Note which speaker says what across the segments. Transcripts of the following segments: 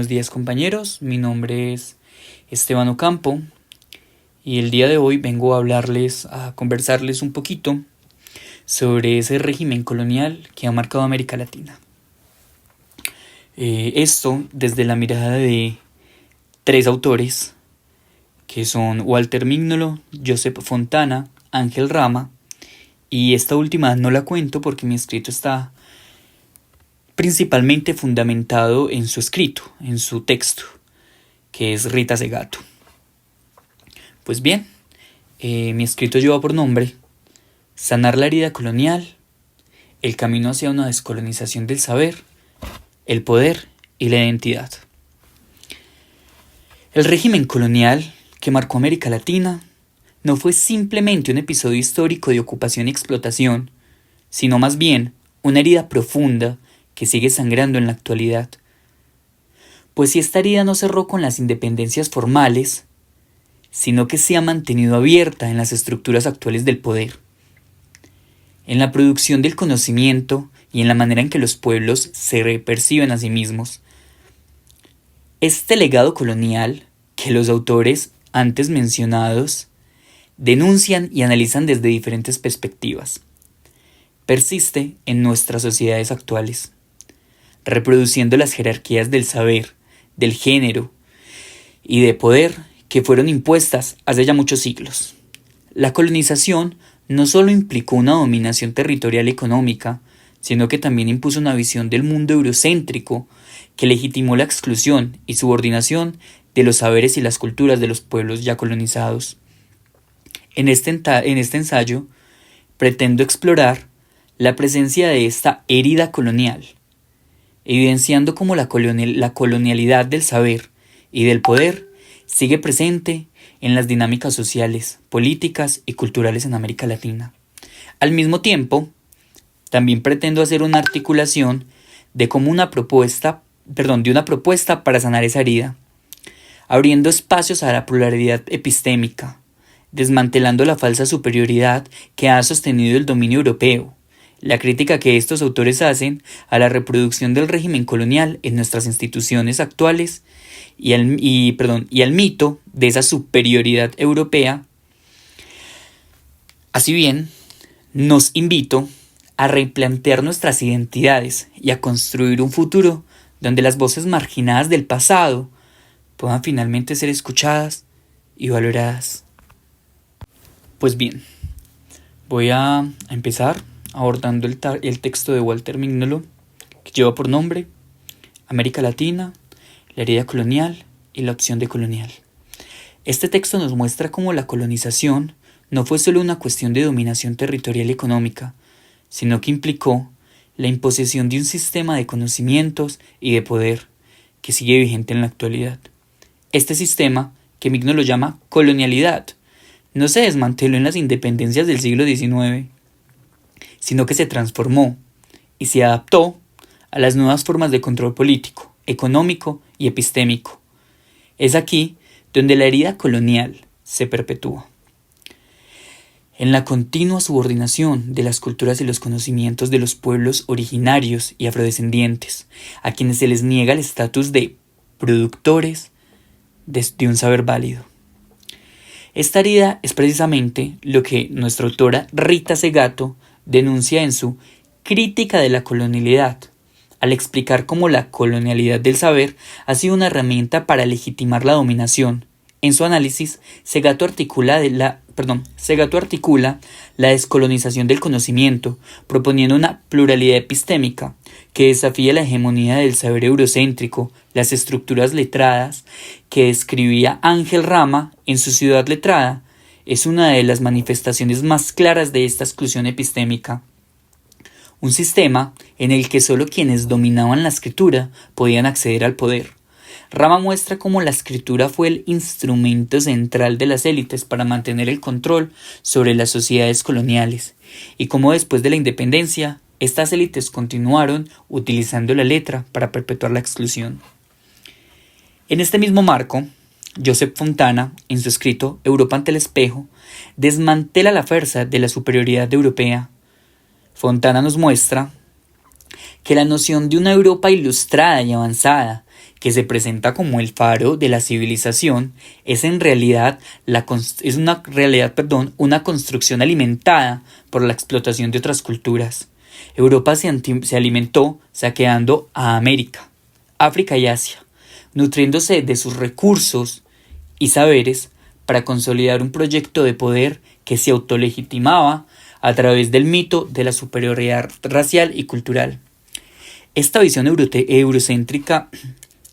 Speaker 1: Buenos días compañeros, mi nombre es Esteban Ocampo y el día de hoy vengo a conversarles un poquito sobre ese régimen colonial que ha marcado América Latina. Esto desde la mirada de tres autores que son Walter Mignolo, Josep Fontana, Ángel Rama, y esta última no la cuento porque mi escrito está principalmente fundamentado en su escrito, en su texto, que es Rita Segato. Pues bien, mi escrito lleva por nombre Sanar la herida colonial, el camino hacia una descolonización del saber, el poder y la identidad. El régimen colonial que marcó América Latina no fue simplemente un episodio histórico de ocupación y explotación, sino más bien una herida profunda que sigue sangrando en la actualidad. Pues si esta herida no cerró con las independencias formales, sino que se ha mantenido abierta en las estructuras actuales del poder, en la producción del conocimiento y en la manera en que los pueblos se perciben a sí mismos. Este legado colonial, que los autores antes mencionados denuncian y analizan desde diferentes perspectivas, persiste en nuestras sociedades actuales, reproduciendo las jerarquías del saber, del género y de poder que fueron impuestas hace ya muchos siglos. La colonización no solo implicó una dominación territorial económica, sino que también impuso una visión del mundo eurocéntrico que legitimó la exclusión y subordinación de los saberes y las culturas de los pueblos ya colonizados. En este ensayo pretendo explorar la presencia de esta herida colonial, evidenciando cómo la colonialidad del saber y del poder sigue presente en las dinámicas sociales, políticas y culturales en América Latina. Al mismo tiempo, también pretendo hacer una articulación de una propuesta para sanar esa herida, abriendo espacios a la pluralidad epistémica, desmantelando la falsa superioridad que ha sostenido el dominio europeo, la crítica que estos autores hacen a la reproducción del régimen colonial en nuestras instituciones actuales y al mito de esa superioridad europea. Así bien, nos invito a replantear nuestras identidades y a construir un futuro donde las voces marginadas del pasado puedan finalmente ser escuchadas y valoradas. Pues bien, voy a empezar abordando el texto de Walter Mignolo, que lleva por nombre América Latina, la herida colonial y la opción de colonial. Este texto nos muestra cómo la colonización no fue solo una cuestión de dominación territorial y económica, sino que implicó la imposición de un sistema de conocimientos y de poder que sigue vigente en la actualidad. Este sistema, que Mignolo llama colonialidad, no se desmanteló en las independencias del siglo XIX, sino que se transformó y se adaptó a las nuevas formas de control político, económico y epistémico. Es aquí donde la herida colonial se perpetúa. En la continua subordinación de las culturas y los conocimientos de los pueblos originarios y afrodescendientes, a quienes se les niega el estatus de productores de un saber válido. Esta herida es precisamente lo que nuestra autora Rita Segato denuncia en su Crítica de la colonialidad, al explicar cómo la colonialidad del saber ha sido una herramienta para legitimar la dominación. En su análisis, Segato articula la descolonización del conocimiento, proponiendo una pluralidad epistémica que desafía la hegemonía del saber eurocéntrico, las estructuras letradas que describía Ángel Rama en su Ciudad letrada. Es una de las manifestaciones más claras de esta exclusión epistémica. Un sistema en el que solo quienes dominaban la escritura podían acceder al poder. Rama muestra cómo la escritura fue el instrumento central de las élites para mantener el control sobre las sociedades coloniales, y cómo después de la independencia, estas élites continuaron utilizando la letra para perpetuar la exclusión. En este mismo marco, Josep Fontana, en su escrito Europa ante el espejo, desmantela la fuerza de la superioridad europea. Fontana nos muestra que la noción de una Europa ilustrada y avanzada, que se presenta como el faro de la civilización, es en realidad una construcción alimentada por la explotación de otras culturas. Europa se alimentó saqueando a América, África y Asia, nutriéndose de sus recursos y saberes para consolidar un proyecto de poder que se autolegitimaba a través del mito de la superioridad racial y cultural. Esta visión eurocéntrica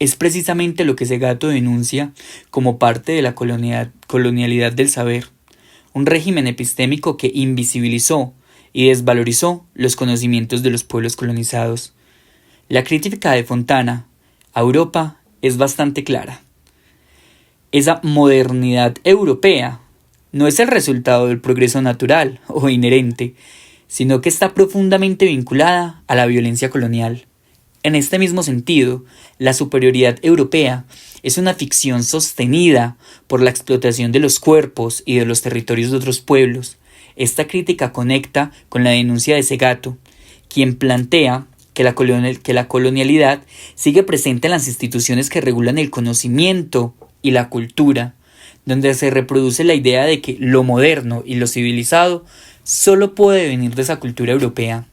Speaker 1: es precisamente lo que Segato denuncia como parte de la colonialidad del saber, un régimen epistémico que invisibilizó y desvalorizó los conocimientos de los pueblos colonizados. La crítica de Fontana a Europa es bastante clara. Esa modernidad europea no es el resultado del progreso natural o inherente, sino que está profundamente vinculada a la violencia colonial. En este mismo sentido, la superioridad europea es una ficción sostenida por la explotación de los cuerpos y de los territorios de otros pueblos. Esta crítica conecta con la denuncia de Segato, quien plantea que la colonialidad sigue presente en las instituciones que regulan el conocimiento y la cultura, donde se reproduce la idea de que lo moderno y lo civilizado solo puede venir de esa cultura europea.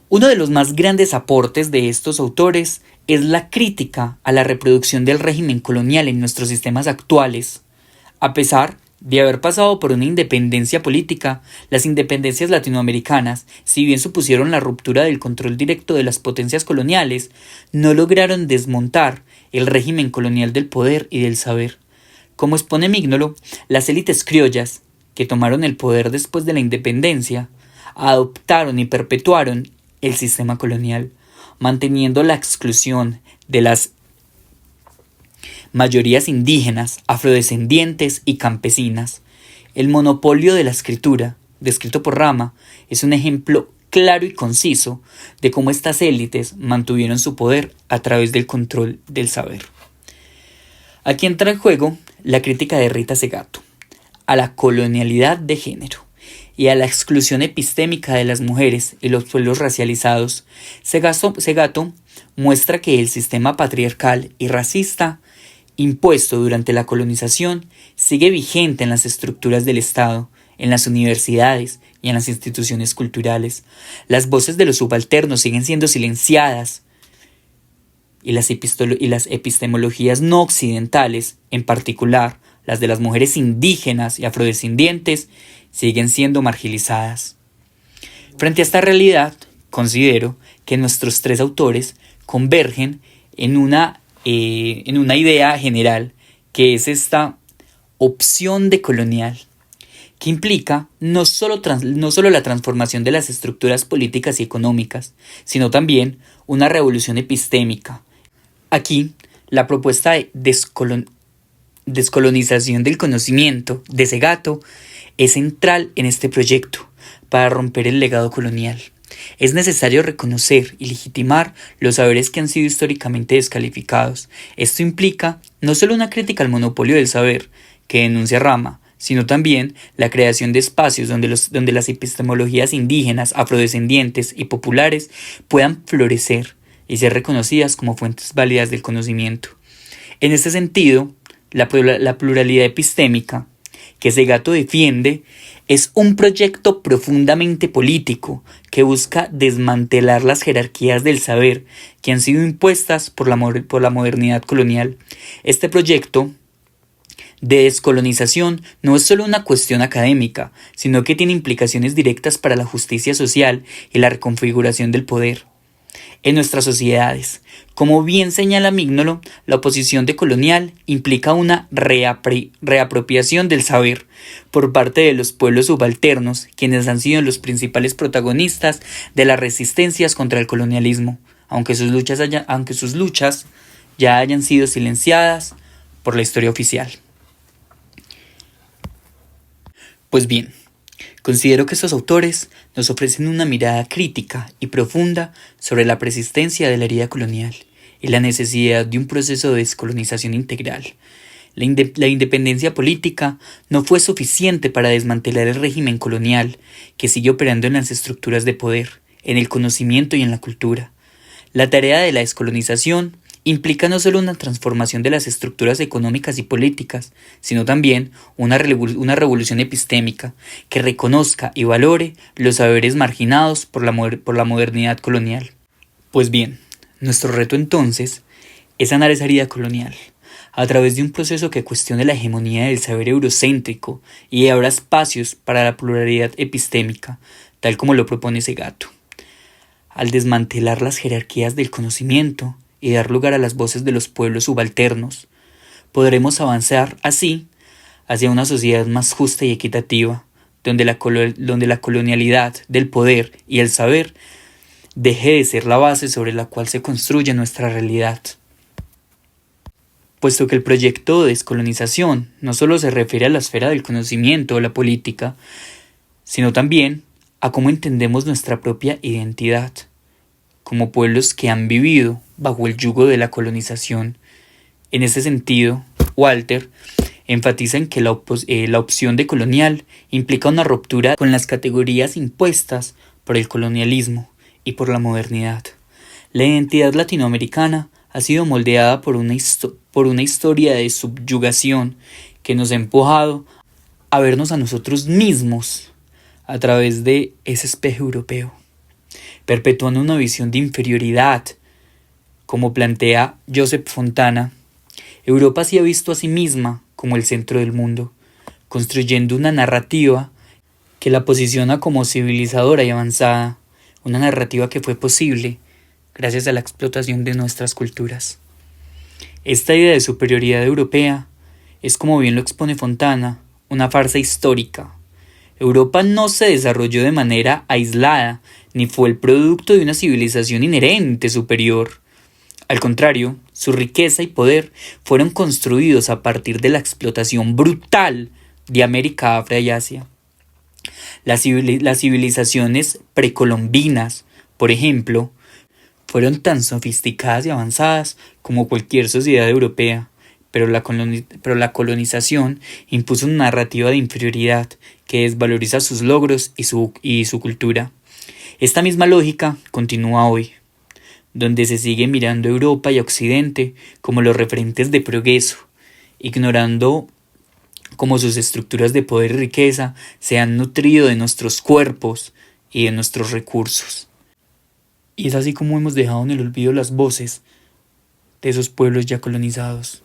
Speaker 1: Uno de los más grandes aportes de estos autores es la crítica a la reproducción del régimen colonial en nuestros sistemas actuales. A pesar de haber pasado por una independencia política, las independencias latinoamericanas, si bien supusieron la ruptura del control directo de las potencias coloniales, no lograron desmontar el régimen colonial del poder y del saber. Como expone Mignolo, las élites criollas, que tomaron el poder después de la independencia, adoptaron y perpetuaron el sistema colonial, manteniendo la exclusión de las mayorías indígenas, afrodescendientes y campesinas. El monopolio de la escritura, descrito por Rama, es un ejemplo claro y conciso de cómo estas élites mantuvieron su poder a través del control del saber. Aquí entra en juego la crítica de Rita Segato a la colonialidad de género y a la exclusión epistémica de las mujeres y los pueblos racializados. Segato muestra que el sistema patriarcal y racista impuesto durante la colonización sigue vigente en las estructuras del Estado, en las universidades y en las instituciones culturales. Las voces de los subalternos siguen siendo silenciadas y las epistemologías no occidentales, en particular las de las mujeres indígenas y afrodescendientes, siguen siendo marginizadas. Frente a esta realidad, considero que nuestros tres autores convergen en una idea general, que es esta opción decolonial, que implica no solo la transformación de las estructuras políticas y económicas, sino también una revolución epistémica. Aquí, la propuesta de descolonización del conocimiento de Segato es central en este proyecto para romper el legado colonial. Es necesario reconocer y legitimar los saberes que han sido históricamente descalificados. Esto implica no solo una crítica al monopolio del saber, que denuncia Rama, sino también la creación de espacios donde las epistemologías indígenas, afrodescendientes y populares puedan florecer y ser reconocidas como fuentes válidas del conocimiento. En este sentido, la pluralidad epistémica que Segato defiende es un proyecto profundamente político que busca desmantelar las jerarquías del saber que han sido impuestas por la modernidad colonial. Este proyecto de descolonización no es solo una cuestión académica, sino que tiene implicaciones directas para la justicia social y la reconfiguración del poder. En nuestras sociedades, como bien señala Mignolo, la oposición decolonial implica una reapropiación del saber por parte de los pueblos subalternos, quienes han sido los principales protagonistas de las resistencias contra el colonialismo, aunque sus luchas ya hayan sido silenciadas por la historia oficial. Pues bien, considero que estos autores nos ofrecen una mirada crítica y profunda sobre la persistencia de la herida colonial y la necesidad de un proceso de descolonización integral. La independencia política no fue suficiente para desmantelar el régimen colonial que sigue operando en las estructuras de poder, en el conocimiento y en la cultura. La tarea de la descolonización implica no solo una transformación de las estructuras económicas y políticas, sino también una revolución epistémica que reconozca y valore los saberes marginados por la modernidad colonial. Pues bien, nuestro reto entonces es sanar esa herida colonial, a través de un proceso que cuestione la hegemonía del saber eurocéntrico y abra espacios para la pluralidad epistémica, tal como lo propone Segato. Al desmantelar las jerarquías del conocimiento y dar lugar a las voces de los pueblos subalternos, podremos avanzar así hacia una sociedad más justa y equitativa, donde la colonialidad del poder y el saber deje de ser la base sobre la cual se construye nuestra realidad. Puesto que el proyecto de descolonización no solo se refiere a la esfera del conocimiento o la política, sino también a cómo entendemos nuestra propia identidad, como pueblos que han vivido bajo el yugo de la colonización. En ese sentido, Walter enfatiza en que la opción de colonial implica una ruptura con las categorías impuestas por el colonialismo y por la modernidad. La identidad latinoamericana ha sido moldeada por una historia de subyugación que nos ha empujado a vernos a nosotros mismos a través de ese espejo europeo, perpetuando una visión de inferioridad. Como plantea Joseph Fontana, Europa se ha visto a sí misma como el centro del mundo, construyendo una narrativa que la posiciona como civilizadora y avanzada, una narrativa que fue posible gracias a la explotación de nuestras culturas. Esta idea de superioridad europea es, como bien lo expone Fontana, una farsa histórica. Europa no se desarrolló de manera aislada, ni fue el producto de una civilización inherente superior. Al contrario, su riqueza y poder fueron construidos a partir de la explotación brutal de América, África y Asia. Las civilizaciones precolombinas, por ejemplo, fueron tan sofisticadas y avanzadas como cualquier sociedad europea, pero la colonización impuso una narrativa de inferioridad que desvaloriza sus logros y su cultura. Esta misma lógica continúa hoy, donde se sigue mirando a Europa y a Occidente como los referentes de progreso, ignorando cómo sus estructuras de poder y riqueza se han nutrido de nuestros cuerpos y de nuestros recursos. Y es así como hemos dejado en el olvido las voces de esos pueblos ya colonizados.